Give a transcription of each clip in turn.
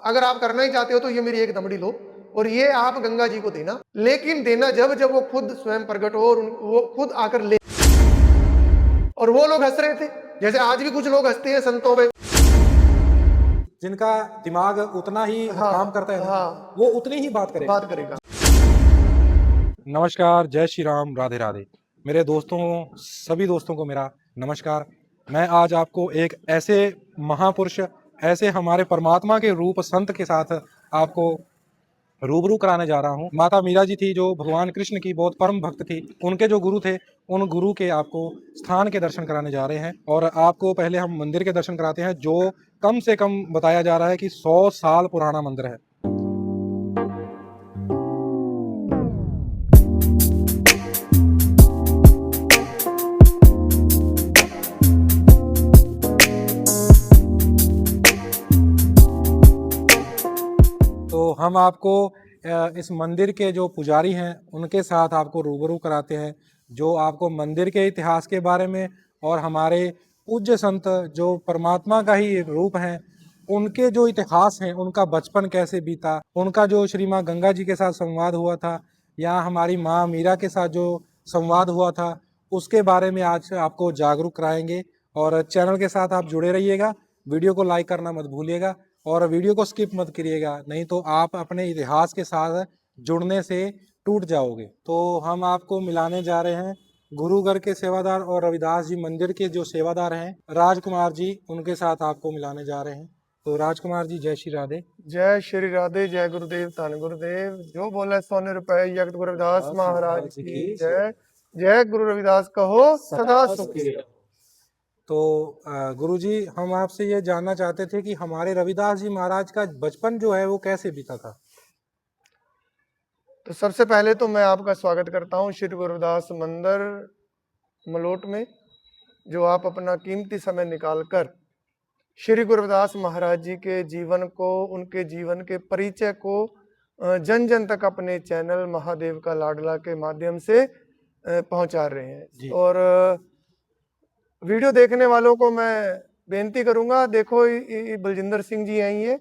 अगर आप करना ही चाहते हो तो ये मेरी एक दमड़ी लो और ये आप गंगा जी को देना, लेकिन देना जब जब वो खुद स्वयं प्रकट हो और वो खुद आकर ले। और वो लोग हंस रहे थे जैसे आज भी कुछ लोग हंसते हैं संतों पे, जिनका दिमाग उतना ही काम करता है ना, वो उतनी ही बात करेगा। नमस्कार, जय श्री राम, राधे राधे। मेरे दोस्तों, सभी दोस्तों को मेरा नमस्कार। मैं आज आपको एक ऐसे महापुरुष, ऐसे हमारे परमात्मा के रूप संत के साथ आपको रूबरू कराने जा रहा हूँ। माता मीरा जी थी, जो भगवान कृष्ण की बहुत परम भक्त थी। उनके जो गुरु थे, उन गुरु के आपको स्थान के दर्शन कराने जा रहे हैं। और आपको पहले हम मंदिर के दर्शन कराते हैं, जो कम से कम बताया जा रहा है कि 100 साल पुराना मंदिर है। तो हम आपको इस मंदिर के जो पुजारी हैं उनके साथ आपको रूबरू कराते हैं, जो आपको मंदिर के इतिहास के बारे में और हमारे पूज्य संत जो परमात्मा का ही रूप हैं, उनके जो इतिहास हैं, उनका बचपन कैसे बीता, उनका जो श्री माँ गंगा जी के साथ संवाद हुआ था या हमारी माँ मीरा के साथ जो संवाद हुआ था, उसके बारे में आज आपको जागरूक कराएंगे। और चैनल के साथ आप जुड़े रहिएगा, वीडियो को लाइक करना मत भूलिएगा और वीडियो को स्किप मत करिएगा, नहीं तो आप अपने इतिहास के साथ जुड़ने से टूट जाओगे। तो हम आपको मिलाने जा रहे हैं गुरुघर के सेवादार और रविदास जी मंदिर के जो सेवादार हैं, राजकुमार जी, उनके साथ आपको मिलाने जा रहे हैं। तो राजकुमार जी, जय श्री राधे। जय श्री राधे, जय गुरुदेव, धन गुरुदेव। जो बोले 100 रुपए, जगत गुरु रविदास महाराज की जय। जय गुरु रविदास कहो सदा सुखी। तो गुरुजी, हम आपसे ये जानना चाहते थे कि हमारे रविदास जी महाराज का बचपन जो है वो कैसे बीता था। तो सबसे पहले तो मैं आपका स्वागत करता हूँ श्री गुरुदास मंदिर मलोट में, जो आप अपना कीमती समय निकालकर श्री गुरुदास महाराज जी के जीवन को, उनके जीवन के परिचय को जन जन तक अपने चैनल महादेव का लाडला के माध्यम से पहुंचा रहे हैं। और वीडियो देखने वालों को मैं बेनती करूंगा, देखो बलजिंदर सिंह जी हैं ये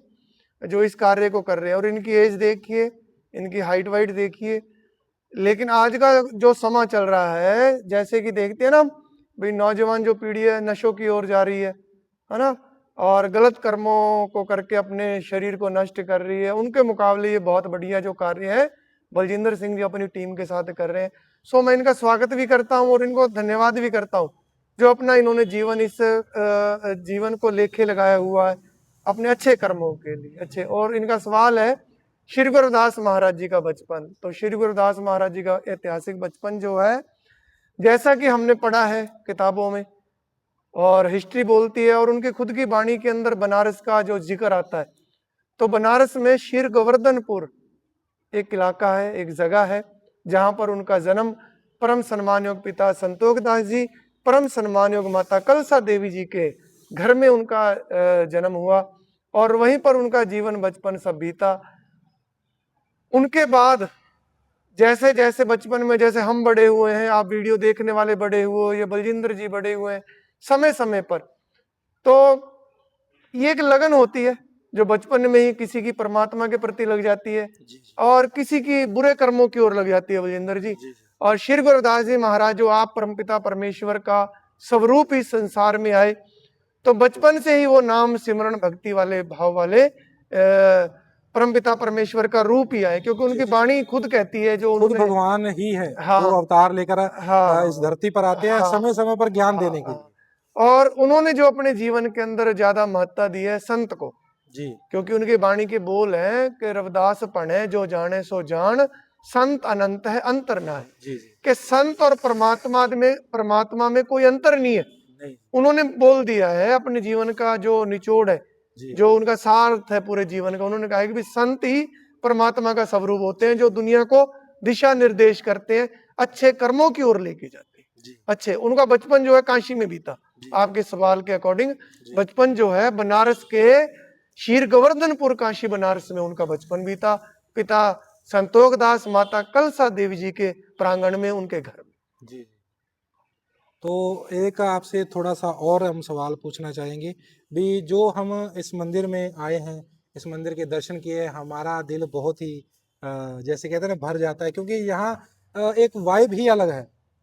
जो इस कार्य को कर रहे हैं, और इनकी एज देखिए, इनकी हाइट वाइट देखिए। लेकिन आज का जो समा चल रहा है, जैसे कि देखते हैं ना भाई, नौजवान जो पीढ़ी है नशों की ओर जा रही है ना, और गलत कर्मों को करके अपने शरीर को नष्ट कर रही है। उनके मुकाबले ये बहुत बढ़िया जो कार्य है बलजिंदर सिंह जी अपनी टीम के साथ कर रहे हैं। सो मैं इनका स्वागत भी करता हूँ और इनको धन्यवाद भी करता हूँ, जो अपना इन्होंने जीवन, इस जीवन को लेखे लगाया हुआ है अपने अच्छे कर्मों के लिए अच्छे। और इनका सवाल है श्री गुरुदास महाराज जी का बचपन। तो श्री गुरुदास महाराज जी का ऐतिहासिक बचपन जो है, जैसा कि हमने पढ़ा है किताबों में और हिस्ट्री बोलती है, और उनकी खुद की वाणी के अंदर बनारस का जो जिक्र आता है, तो बनारस में शीर गोवर्धनपुर एक इलाका है, एक जगह है, जहां पर उनका जन्म परम सम्मानयोग पिता संतोष दास जी, परम सम्मानयोग माता कलसा देवी जी के घर में उनका जन्म हुआ, और वहीं पर उनका जीवन बचपन सब बीता। उनके बाद जैसे जैसे बचपन में, जैसे हम बड़े हुए हैं, आप वीडियो देखने वाले बड़े हुए, ये बलजिंदर जी बड़े हुए हैं, समय समय पर तो ये एक लगन होती है जो बचपन में ही किसी की परमात्मा के प्रति लग जाती है और किसी की बुरे कर्मों की ओर लग जाती है बलजिंदर जी। और श्री गुरुदास जी महाराज, जो आप परमपिता परमेश्वर का स्वरूप इस संसार में आए, तो बचपन से ही वो नाम सिमरण भक्ति वाले भाव वाले परमपिता परमेश्वर का रूप ही आए, क्योंकि उनकी वाणी खुद कहती है, जो खुद भगवान ही है। हाँ, वो अवतार लेकर इस धरती पर आते हैं, हाँ, समय समय पर ज्ञान देने के लिए। और उन्होंने जो अपने जीवन के अंदर ज्यादा महत्ता दी है संत को जी, क्योंकि उनकी वाणी के बोल हैं कि रविदास पढ़े जो जाने सो जान, संत अनंत है अंतर ना है। कि संत और परमात्मा में कोई अंतर नहीं है। उन्होंने बोल दिया है अपने जीवन का जो निचोड़ है, जो उनका सार्थ है पूरे जीवन का। उन्होंने कहा है कि भी संत ही परमात्मा का स्वरूप होते हैं, जो दुनिया को दिशा निर्देश करते हैं, अच्छे कर्मों की ओर लेके जाते हैं। अच्छे, उनका बचपन जो है काशी में बीता। आपके सवाल के अकॉर्डिंग बचपन जो है बनारस के शीर गोवर्धनपुर, काशी बनारस में उनका बचपन बीता। पिता संतोष दास, माता कलसा देवी जी के प्रांगण में, उनके घर में। जी। तो एक आपसे थोड़ा सा और हम सवाल पूछना चाहेंगे भी, जो हम इस मंदिर में आए हैं, इस मंदिर के दर्शन किए, हमारा दिल बहुत ही जैसे कहते हैं ना भर जाता है, क्योंकि यहाँ एक वाइब ही अलग है।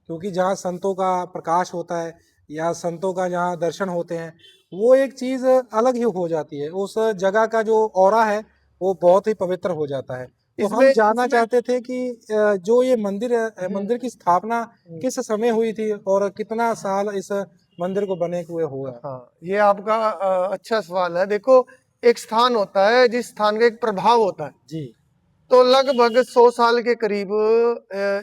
क्योंकि जहाँ संतों का प्रकाश होता है या संतों का जहाँ दर्शन होते हैं, वो एक चीज अलग ही हो जाती है। उस जगह का जो ऑरा है वो बहुत ही पवित्र हो जाता है। तो हम इसमें जानना इसमें चाहते थे कि जो ये मंदिर मंदिर की स्थापना हम्म, किस समय हुई थी और कितना साल इस मंदिर को बने हुए हुआ है। हाँ, ये आपका अच्छा सवाल है। देखो, एक स्थान होता है, जिस स्थान का एक प्रभाव होता है। जी तो लगभग 100 साल के करीब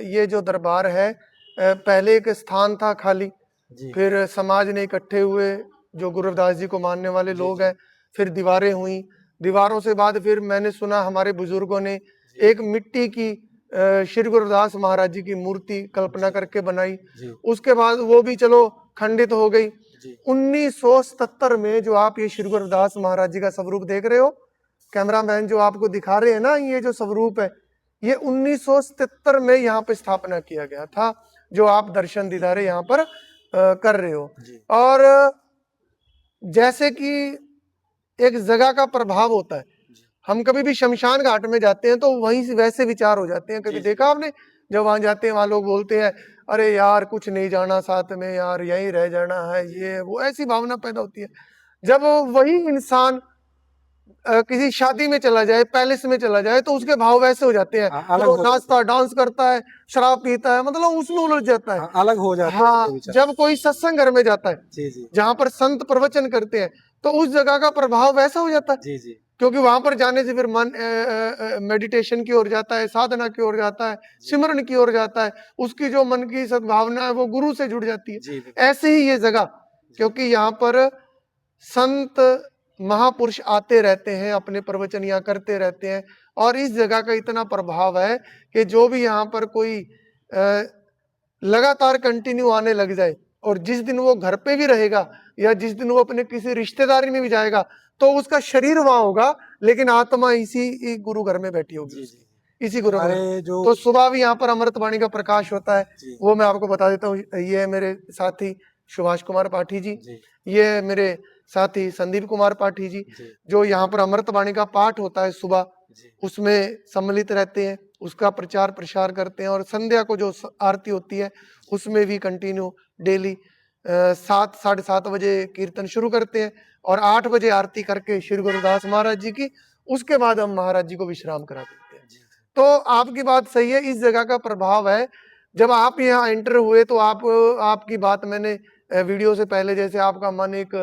ये जो दरबार है, पहले एक स्थान था खाली, जी फिर समाज ने इकट्ठे हुए, जो गुरु रविदास जी को मानने वाले जी लोग जी हैं, फिर दीवारें हुई। दीवारों से बाद फिर मैंने सुना हमारे बुजुर्गों ने जी एक मिट्टी की श्री गुरु रविदास महाराज जी की मूर्ति कल्पना जी करके बनाई। जी उसके बाद वो भी चलो खंडित हो गई। जी 1977 में जो आप ये श्री गुरु रविदास महाराज जी का स्वरूप देख रहे हो, कैमरामैन जो आपको दिखा रहे हैं ना, ये जो स्वरूप है, ये 1977 में यहाँ पे स्थापना किया गया था, जो आप दर्शन दीदारे यहाँ पर कर रहे हो। जी और जैसे कि एक जगह का प्रभाव होता है, जी हम कभी भी शमशान घाट में जाते हैं तो वहीं से वैसे विचार हो जाते हैं। कभी जी जी देखा आपने, जब वहां जाते हैं वहां लोग बोलते हैं, अरे यार कुछ नहीं जाना साथ में, यार यहीं रह जाना है, ये वो, ऐसी भावना पैदा होती है। जब वही इंसान किसी शादी में चला जाए, पैलेस में चला जाए, तो उसके भाव वैसे हो जाते हैं। अलग वो हो जाते नाचता डांस करता है, शराब पीता है, मतलब उसमें उलझ जाता है। हैं, अलग हो जाते हैं हाँ, उसके विचार। जब कोई सत्संग घर में जाता है, जी जी जहां पर संत प्रवचन करते हैं, तो उस जगह का प्रभाव वैसा हो जाता है। जी जी क्योंकि वहां पर जाने से फिर मन मेडिटेशन की ओर जाता है, साधना की ओर जाता है, जी सिमरन की ओर जाता है। उसकी जो मन की सद्भावना है वो गुरु से जुड़ जाती है। जी बिल्कुल ऐसे ही ये जगह, जी क्योंकि यहाँ पर संत महापुरुष आते रहते हैं, अपने प्रवचन यहाँ करते रहते हैं, और इस जगह का इतना प्रभाव है कि जो भी यहाँ पर कोई लगातार कंटिन्यू आने लग जाए, और जिस दिन वो घर पे भी रहेगा या जिस दिन वो अपने किसी रिश्तेदारी में भी जाएगा, तो उसका शरीर वहां होगा लेकिन आत्मा इसी गुरु घर में बैठी होगी, जी जी उसकी इसी गुरु घर में। हमारे जो तो सुबह भी यहाँ पर अमृतवाणी का प्रकाश होता है, जी वो मैं आपको बता देता हूँ। ये है मेरे साथी सुभाष कुमार पाठी जी, जी ये है मेरे साथी संदीप कुमार पाठी जी, जी जो यहाँ पर अमृतवाणी का पाठ होता है सुबह, जी उसमें सम्मिलित रहते हैं, उसका प्रचार प्रसार करते हैं। और संध्या को जो आरती होती है, उसमें भी कंटिन्यू डेली 7 साढ़े 7 बजे कीर्तन शुरू करते हैं, और 8 बजे आरती करके श्री गुरुदास महाराज जी की, उसके बाद हम महाराज जी को विश्राम करा देते हैं। जी तो आपकी बात सही है, इस जगह का प्रभाव है। जब आप यहाँ एंटर हुए तो आपकी बात मैंने वीडियो से पहले, जैसे आपका मन एक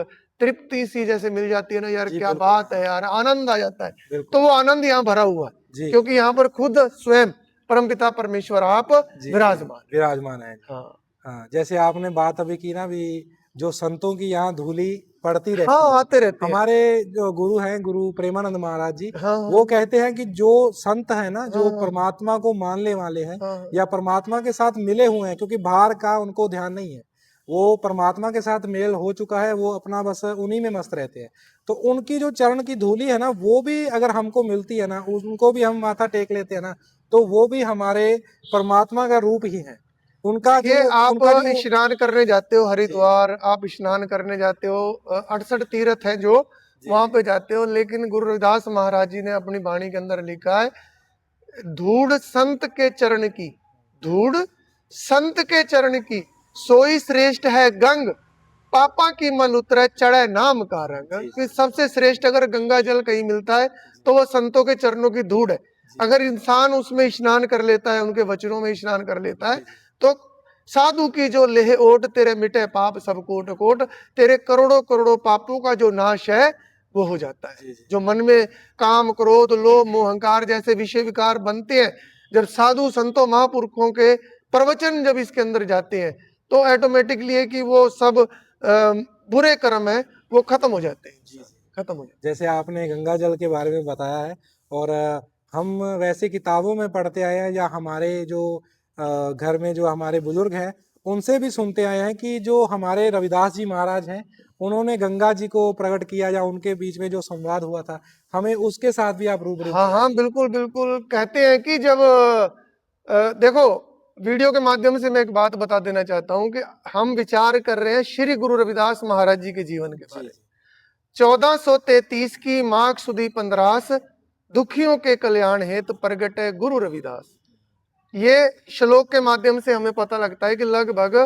तृप्ति सी जैसे मिल जाती है ना, यार जी क्या बिल्कुल बात है यार, आनंद आ जाता है। बिल्कुल तो वो आनंद यहाँ भरा हुआ है, जी क्योंकि यहाँ पर खुद स्वयं परमपिता परमेश्वर आप जी विराजमान। विराजमान है। हाँ हाँ, जैसे आपने बात अभी की ना भी, जो संतों की यहाँ धूली पड़ती रहती है। हाँ, आते रहते हैं। हमारे जो गुरु हैं, गुरु प्रेमानंद महाराज जी, हाँ वो कहते हैं कि जो संत है ना, जो हाँ परमात्मा को मानने वाले हैं हाँ या परमात्मा के साथ मिले हुए हैं, क्योंकि बाहर का उनको ध्यान नहीं है, वो परमात्मा के साथ मेल हो चुका है, वो अपना बस उन्हीं में मस्त रहते हैं। तो उनकी जो चरण की धूली है ना, वो भी अगर हमको मिलती है ना, उनको भी हम माथा टेक लेते हैं ना, तो वो भी हमारे परमात्मा का रूप ही है। उनका जो देखिए, आप उनका जो स्नान करने जाते हो जी हरिद्वार, आप स्नान करने जाते हो, 68 तीर्थ है जो जी वहां जी पे जाते हो, लेकिन गुरु रविदास महाराज जी ने अपनी वाणी के अंदर लिखा है, धूड़ संत के चरण की, धूड़ संत के चरण की, सोई श्रेष्ठ है गंग, पापा की मन उतरे चढ़े नाम का रंग। जी कि सबसे श्रेष्ठ अगर गंगा जल कहीं मिलता है तो वो संतों के चरणों की धूड़ है। जी अगर इंसान उसमें स्नान कर लेता है, उनके वचनों में स्नान कर लेता है, जी जी तो साधु की जो लेह ओट, तेरे मिटे पाप सब कोट कोट, तेरे करोड़ों करोड़ों पापों का जो नाश है वो हो जाता है। जी जी जो मन में काम क्रोध लोभ मोह अहंकार जैसे विषय विकार बनते हैं, जब साधु संतों महापुरुषों के प्रवचन जब इसके अंदर जाते हैं, तो ऑटोमेटिकली है कि वो सब बुरे कर्म है वो खत्म हो जाते हैं, जी जी। खत्म हो जाते जैसे आपने गंगा जल के बारे में बताया है, और हम वैसे किताबों में पढ़ते आए हैं, या हमारे जो घर में जो हमारे बुजुर्ग हैं उनसे भी सुनते आए हैं कि जो हमारे रविदास जी महाराज हैं, उन्होंने गंगा जी को प्रकट किया, या उनके बीच में जो संवाद हुआ था, हमें उसके साथ भी आप हैं। रूबरू हाँ हाँ, बिल्कुल बिल्कुल। कहते हैं कि जब देखो, वीडियो के माध्यम से मैं एक बात बता देना चाहता हूँ कि हम विचार कर रहे हैं श्री गुरु रविदास महाराज जी के जीवन के जी बारे में। जी 1433 की माघ सुदी 15 दुखियों के कल्याण हेतु प्रगट है गुरु रविदास। ये श्लोक के माध्यम से हमें पता लगता है कि लगभग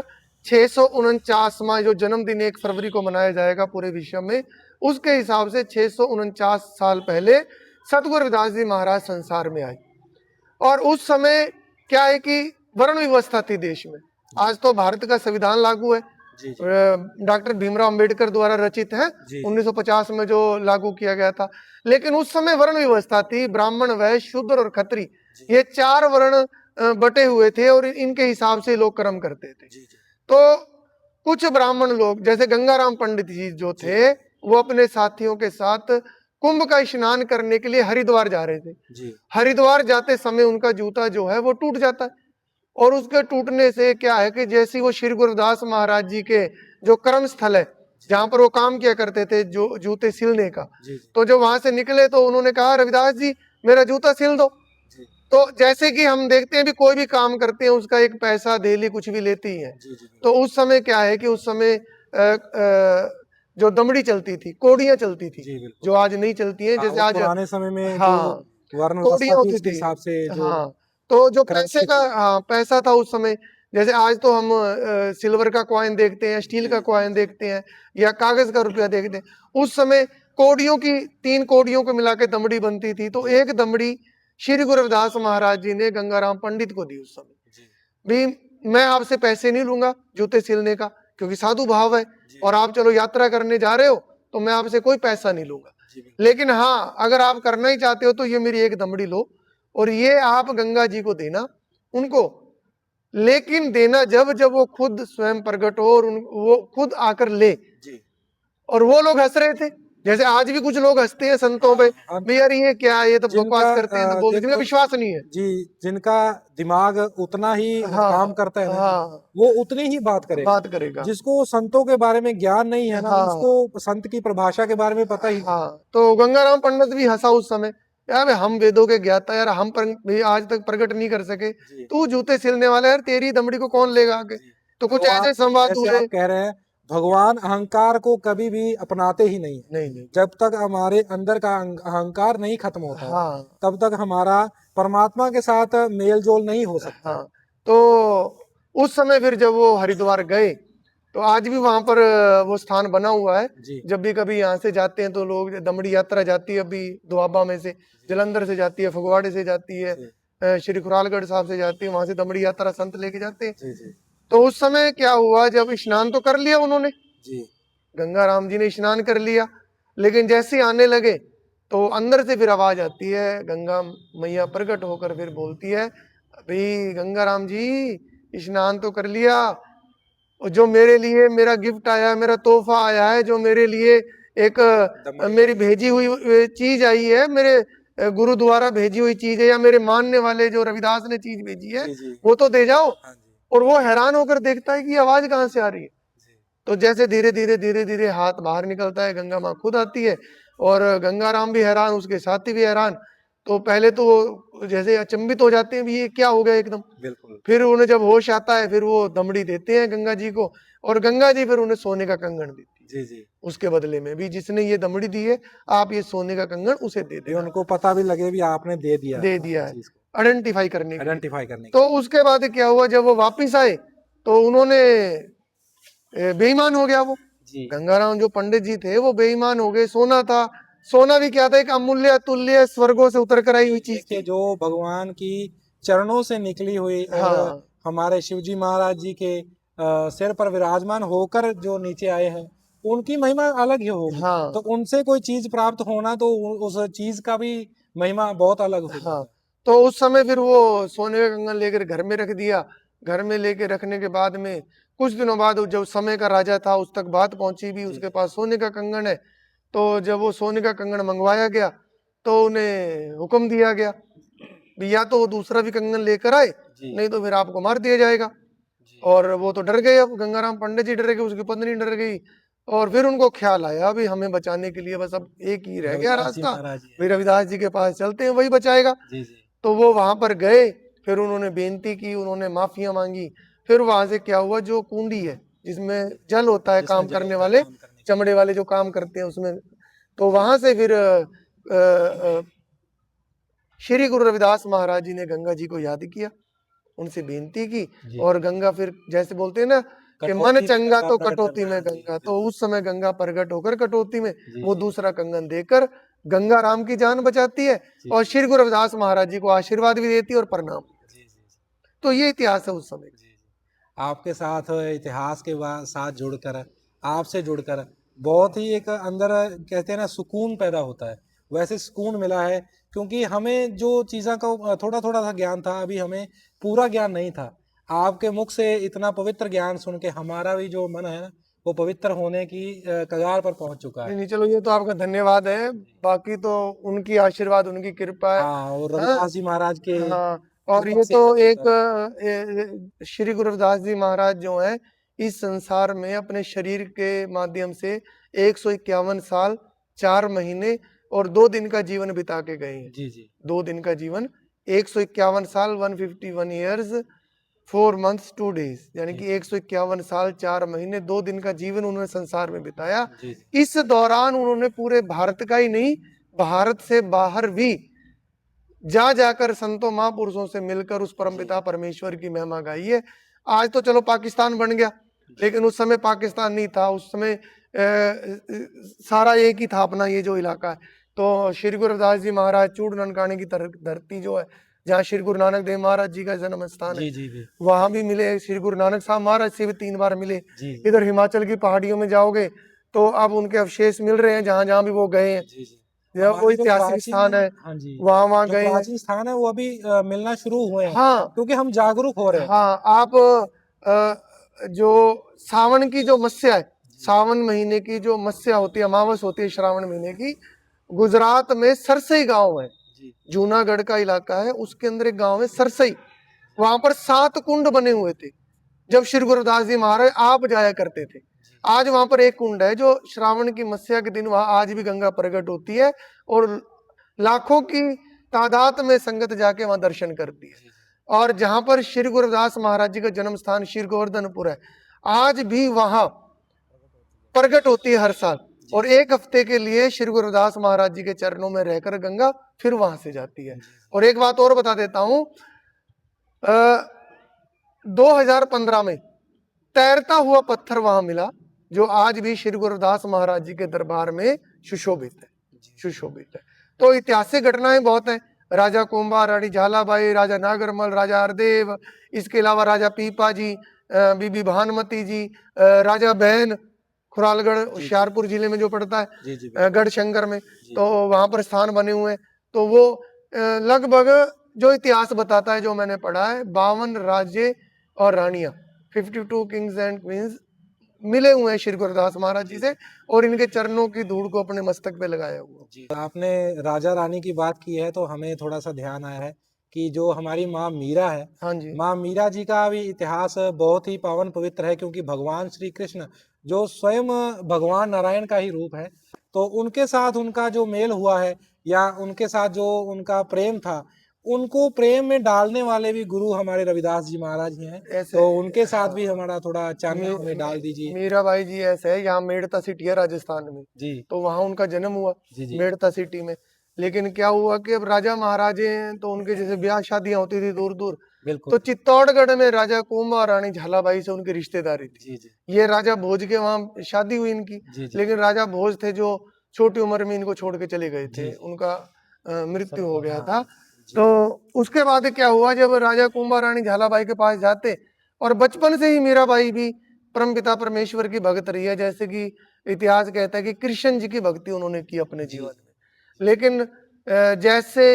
649वां जो जन्मदिन 1 फरवरी को मनाया जाएगा पूरे विश्व में, उसके हिसाब से 649 साल पहले सतगुरु रविदास जी महाराज संसार में आए। और उस समय क्या है कि वर्ण व्यवस्था थी देश में। आज तो भारत का संविधान लागू है, डॉक्टर भीमराव अंबेडकर द्वारा रचित है, 1950 में जो लागू किया गया था। लेकिन उस समय वर्ण व्यवस्था थी, ब्राह्मण, वैश्य, शूद्र और खत्री, ये 4 वर्ण बटे हुए थे और इनके हिसाब से लोग कर्म करते थे। तो कुछ ब्राह्मण लोग जैसे गंगाराम पंडित जी जो थे, वो अपने साथियों के साथ कुंभ का स्नान करने के लिए हरिद्वार जा रहे थे। हरिद्वार जाते समय उनका जूता जो है वो टूट जाता है, और उसके टूटने से क्या है कि जैसे वो श्री गुरुदास महाराज जी के जो कर्म स्थल है जहां पर वो काम किया करते थे जो जूते सिलने का, तो जब वहां से निकले तो उन्होंने कहा रविदास जी मेरा जूता सिल दो। तो जैसे कि हम देखते हैं भी कोई भी काम करते हैं उसका एक पैसा डेली कुछ भी लेती है। तो उस समय क्या है कि उस समय जो दमड़ी चलती थी, कोड़ियां चलती थी, जो आज नहीं चलती हैं, जैसे आज पुराने समय में हाँ वर्ण कोड़ियां होती थी हिसाब से हाँ, तो जो पैसे का पैसा था उस समय, जैसे आज तो हम सिल्वर का कॉइन देखते हैं, स्टील का कॉइन देखते हैं या कागज का रुपया देखते हैं, उस समय कोड़ियों की 3 कोड़ियों को मिला के दमड़ी बनती थी। तो एक दमड़ी श्री गुरु रविदास महाराज जी ने गंगाराम पंडित को दी। उस समय भी मैं आपसे पैसे नहीं लूंगा जूते सिलने का, क्योंकि साधु भाव है और आप चलो यात्रा करने जा रहे हो तो मैं आपसे कोई पैसा नहीं लूंगा, लेकिन हाँ अगर आप करना ही चाहते हो तो ये मेरी एक दमड़ी लो और ये आप गंगा जी को देना उनको, लेकिन देना जब जब वो खुद स्वयं प्रकट हो और वो खुद आकर ले। और वो लोग हंस रहे थे, जैसे आज भी कुछ लोग हंसते हैं संतों पे, भी यार ये क्या है, ये तो बकवास करते हैं, तो बोलते जिनका विश्वास नहीं है जी, जिनका दिमाग उतना ही काम करता है ना, वो उतनी ही बात करेगा। जिसको संतों के बारे में ज्ञान नहीं है ना, उसको संत की परिभाषा के बारे में पता ही तो गंगाराम पंडित भी हंसा उस समय, यार हम वेदों के ज्ञाता, यार हम भी आज तक प्रकट नहीं कर सके, तू जूते सिलने वाला, यार तेरी दमड़ी को कौन लेगा आगे। तो कुछ ऐसे संवाद हुए। कह रहे हैं भगवान अहंकार को कभी भी अपनाते ही नहीं। जब तक हमारे अंदर का अहंकार नहीं खत्म होता तब तक हमारा परमात्मा के साथ मेल जोल नहीं हो सकता। तो उस समय फिर जब वो हरिद्वार गए तो आज भी वहां पर वो स्थान बना हुआ है। जब भी कभी यहाँ से जाते हैं तो लोग, दमड़ी यात्रा जाती है अभी दोआबा में से, जलंधर से जाती है, फगवाड़े से जाती है, श्री खुरालगढ़ साहब से जाती है, वहां से दमड़ी यात्रा संत लेके जाते हैं। तो उस समय क्या हुआ, जब स्नान तो कर लिया उन्होंने, गंगाराम जी ने स्नान कर लिया, लेकिन जैसे आने लगे तो अंदर से फिर आवाज आती है, गंगा मैया प्रकट होकर फिर बोलती है, भाई गंगाराम जी स्नान तो कर लिया, और जो मेरे लिए मेरा गिफ्ट आया, मेरा तोहफा आया है, जो मेरे लिए एक मेरी भेजी हुई चीज आई है, मेरे गुरु द्वारा भेजी हुई चीज है, या मेरे मानने वाले जो रविदास ने चीज भेजी है, वो तो दे जाओ। और वो हैरान होकर देखता है कि आवाज कहाँ से आ रही है। तो जैसे धीरे धीरे हाथ बाहर निकलता है, गंगा माँ खुद आती है, और गंगाराम भी हैरान, उसके साथी भी हैरान। तो पहले तो जैसे अचंभित हो जाते हैं भी ये क्या हो गया एकदम। फिर उन्हें जब होश आता है फिर वो दमड़ी देते हैं गंगा जी को, और गंगा जी फिर उन्हें सोने का कंगन देती है उसके बदले में भी, जिसने ये दमड़ी दी है आप ये सोने का कंगन उसे दे दे, उनको पता भी लगे भी आपने दे दिया है, आइडेंटिफाई करने। तो उसके बाद क्या हुआ, जब वो वापिस आए तो उन्होंने बेईमान हो गया वो गंगाराम जो पंडित जी थे वो बेईमान हो गए। सोना था, सोना भी क्या था, एक अमूल्य अतुल्य स्वर्गों से उतर कर आई हुई चीज थी, जो भगवान की चरणों से निकली हुई, हमारे शिवजी महाराज जी के सिर पर विराजमान होकर जो नीचे आए हैं उनकी महिमा अलग ही होगी। तो उनसे कोई चीज प्राप्त होना तो उस चीज का भी महिमा बहुत अलग होगा। तो उस समय फिर वो सोने का कंगन लेकर घर में रख दिया। घर में लेके रखने के बाद में कुछ दिनों बाद जब समय का राजा था उस तक बात पहुंची भी उसके पास सोने का कंगन है। तो जब वो सोने का कंगन मंगवाया गया तो उन्हें हुक्म दिया गया भी या तो वो दूसरा भी कंगन लेकर आए, नहीं तो फिर आपको मार दिया जाएगा। और वो तो डर गए, अब गंगाराम पंडित जी डर गए, उसकी पत्नी डर गई, और फिर उनको ख्याल आया भी हमें बचाने के लिए बस अब एक ही रह गया रास्ता, भाई रविदास जी के पास चलते हैं, वही बचाएगा। तो वो वहां पर गए, फिर उन्होंने बेनती की, उन्होंने माफिया मांगी। फिर वहां से क्या हुआ, जो कुंडी है जिसमें जल होता है, काम करने वाले चमड़े वाले जो काम करते हैं उसमें तो वहां से फिर श्री गुरु रविदास महाराज जी ने गंगा जी को याद किया, उनसे बेनती की, जी। और गंगा फिर जैसे बोलते हैं ना कि मन कटौती में चंगा गंगा तो प्रकट कटौती करना में है। जी, गंगा, जी, तो उस समय गंगा प्रकट होकर कटौती में जी, वो जी, दूसरा कंगन देकर गंगा राम की जान बचाती है, जी, और श्री गुरु रविदास महाराज जी को आशीर्वाद भी देती है और प्रणाम। जी, जी, जी, तो ये इतिहास है उस समय का। जी, जी। आपके साथ इतिहास के साथ जुड़कर, आपसे जुड़कर बहुत ही एक अंदर कहते हैं ना सुकून पैदा होता है, वैसे सुकून मिला है, क्योंकि हमें जो चीज़ों का थोड़ा थोड़ा सा ज्ञान था, अभी हमें पूरा ज्ञान नहीं था। आपके मुख से इतना पवित्र ज्ञान सुन के हमारा भी जो मन है ना, वो पवित्र होने की कगार पर पहुंच चुका नहीं है। नहीं, चलो ये तो आपका धन्यवाद है, बाकी तो उनकी आशीर्वाद, उनकी कृपा है। हाँ, और हाँ रविदास जी महाराज के हाँ, और कृपा ये से तो सब एक होता श्री गुरु रविदास जी महाराज जो हैं इस संसार में अपने शरीर के माध्यम से 151 साल 4 महीने और 2 दिन का जीवन बिता के गए है। हैं। जी, जी, 2 दिन का जीवन, 151 साल 151 ईयर्स 4 मंथ्स 2 डेज, यानी जी, कि 151 साल 4 महीने 2 दिन का जीवन उन्होंने संसार में बिताया। जी, जी, इस दौरान उन्होंने पूरे भारत का ही नहीं, भारत से बाहर भी जा जाकर संतों महापुरुषों से मिलकर उस परमपिता परमेश्वर की महिमा गाई है। आज तो चलो पाकिस्तान बन गया, लेकिन उस समय पाकिस्तान नहीं था, उस समय सारा एक ही था अपना ये जो इलाका है। तो श्री गुरु रविदास जी महाराज चूड़ ननकाने की धरती जो है, जहाँ श्री गुरु नानक देव महाराज जी का जन्म स्थान है, जी, जी, जी, वहां भी मिले। श्री गुरु नानक साहब महाराज से भी 3 बार मिले। जी, इधर हिमाचल की पहाड़ियों में जाओगे तो अब उनके अवशेष मिल रहे हैं जहां जहां भी वो गए हैं। जी, जी। यह वो हमारे जो ऐतिहासिक प्राचीन, स्थान है, हाँ जी, वहां वहां जो गए हैं। प्राचीन स्थान है वो अभी मिलना शुरू हुए हैं, हाँ क्योंकि हम जागरूक हो रहे हैं। हाँ, आप जो सावन की जो मस्या है, सावन महीने की जो मस्या होती है, अमावस होती है श्रावण महीने की, गुजरात में सरसई गांव है, जी, जूनागढ़ का इलाका है, उसके अंदर एक गांव है सरसई। वहां पर 7 कुंड बने हुए थे जब श्री गुरुदास जी महाराज आप जाया करते थे। जी, आज वहां पर एक कुंड है जो श्रावण की मस्या के दिन वहां आज भी गंगा प्रकट होती है, और लाखों की तादाद में संगत जाके वहां दर्शन करती है। जी, और जहां पर श्री गुरुदास महाराज जी का जन्म स्थान श्री गोवर्धनपुर है, आज भी वहां प्रकट होती है हर साल, जी, और 1 हफ्ते के लिए श्री गुरुदास महाराज जी के चरणों में रहकर गंगा फिर वहां से जाती है। जी, और एक बात और बता देता हूं, 2015 में तैरता हुआ पत्थर वहां मिला, जो आज भी श्री गुरुदास महाराज जी के दरबार में सुशोभित है, सुशोभित है। तो ऐतिहासिक घटनाएं बहुत हैं। राजा कुंभा, रानी झालाबाई, राजा नागरमल, राजा हरदेव, इसके अलावा राजा पीपा जी, बीबी भानुमती जी, राजा बैन, खुरालगढ़ होशियारपुर जिले में जो पड़ता है, जी, जी, गढ़शंकर में, जी, तो वहां पर स्थान बने हुए हैं। तो वो लगभग जो इतिहास बताता है, जो मैंने पढ़ा है, 52 राज्य और रानियां, 52 किंग्स एंड क्वींस मिले हुए हैं श्री गुरुदास महाराज जी से, और इनके चरणों की धूड़ को अपने मस्तक पे लगाया हुआ। जी। आपने राजा रानी की बात की है, तो हमें थोड़ा सा ध्यान आया है कि जो हमारी माँ मीरा है, हाँ जी, माँ मीरा जी का भी इतिहास बहुत ही पावन पवित्र है, क्योंकि भगवान श्री कृष्ण जो स्वयं भगवान नारायण का ही रूप है, तो उनके साथ उनका जो मेल हुआ है, या उनके साथ जो उनका प्रेम था, उनको प्रेम में डालने वाले भी गुरु हमारे रविदास जी महाराज ही हैं। ऐसे तो उनके साथ भी हमारा थोड़ा चानना मी- हमें डाल दीजिए। मीराबाई जी ऐसे है, यहाँ मेड़ता सिटी है राजस्थान में, जी, तो वहां उनका जन्म हुआ जी, जी, मेड़ता सिटी में। लेकिन क्या हुआ कि अब राजा महाराजे हैं, तो उनके जैसे ब्याह शादियां होती थी दूर दूर, बिल्कुल, तो चित्तौड़गढ़ में राजा कुंभा और रानी झालाबाई से उनकी रिश्तेदारी थी। जी, जी, ये राजा भोज के वहां शादी हुई इनकी, जी, जी, लेकिन राजा भोज थे जो छोटी उम्र में इनको छोड़ के चले गए जी, थे, जी, उनका मृत्यु हो गया हाँ, था। जी, तो उसके बाद क्या हुआ, जब राजा कुंभा रानी झालाबाई के पास जाते, और बचपन से ही मीराबाई भी परमपिता परमेश्वर की भक्त रही है, जैसे कि इतिहास कहता है कि कृष्ण जी की भक्ति उन्होंने की अपने जी, जीवन में। लेकिन जैसे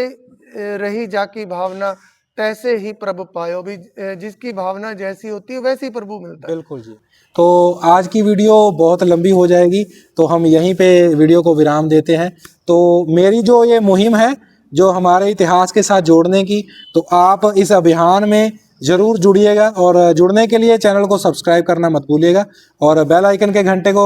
रही जाकी भावना तैसे ही प्रभु पायो भी, जिसकी भावना जैसी होती है वैसी प्रभु मिलता है। बिल्कुल जी। तो आज की वीडियो बहुत लंबी हो जाएगी, तो हम यहीं पे वीडियो को विराम देते हैं। तो मेरी जो ये मुहिम है, जो हमारे इतिहास के साथ जोड़ने की, तो आप इस अभियान में ज़रूर जुड़िएगा, और जुड़ने के लिए चैनल को सब्सक्राइब करना मत भूलिएगा, और बेल आइकन के घंटे को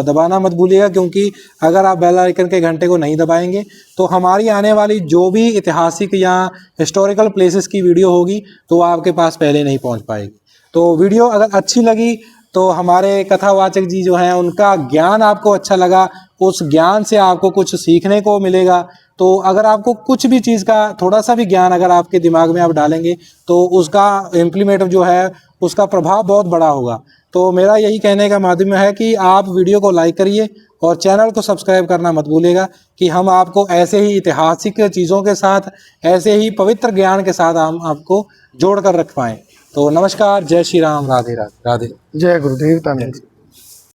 दबाना मत भूलिएगा, क्योंकि अगर आप बेल आइकन के घंटे को नहीं दबाएंगे तो हमारी आने वाली जो भी ऐतिहासिक या हिस्टोरिकल प्लेसेस की वीडियो होगी, तो वो आपके पास पहले नहीं पहुंच पाएगी। तो वीडियो अगर अच्छी लगी तो हमारे कथावाचक जी जो हैं उनका ज्ञान आपको अच्छा लगा, उस ज्ञान से आपको कुछ सीखने को मिलेगा। तो अगर आपको कुछ भी चीज़ का थोड़ा सा भी ज्ञान अगर आपके दिमाग में आप डालेंगे तो उसका इम्प्लीमेंट जो है उसका प्रभाव बहुत बड़ा होगा। तो मेरा यही कहने का माध्यम है कि आप वीडियो को लाइक करिए और चैनल को सब्सक्राइब करना मत भूलिएगा कि हम आपको ऐसे ही ऐतिहासिक चीज़ों के साथ, ऐसे ही पवित्र ज्ञान के साथ हम आपको जोड़ कर रख पाएँ। तो नमस्कार, जय श्री राम, राधे राधे, राधे। जय गुरुदेव, धन्यवाद।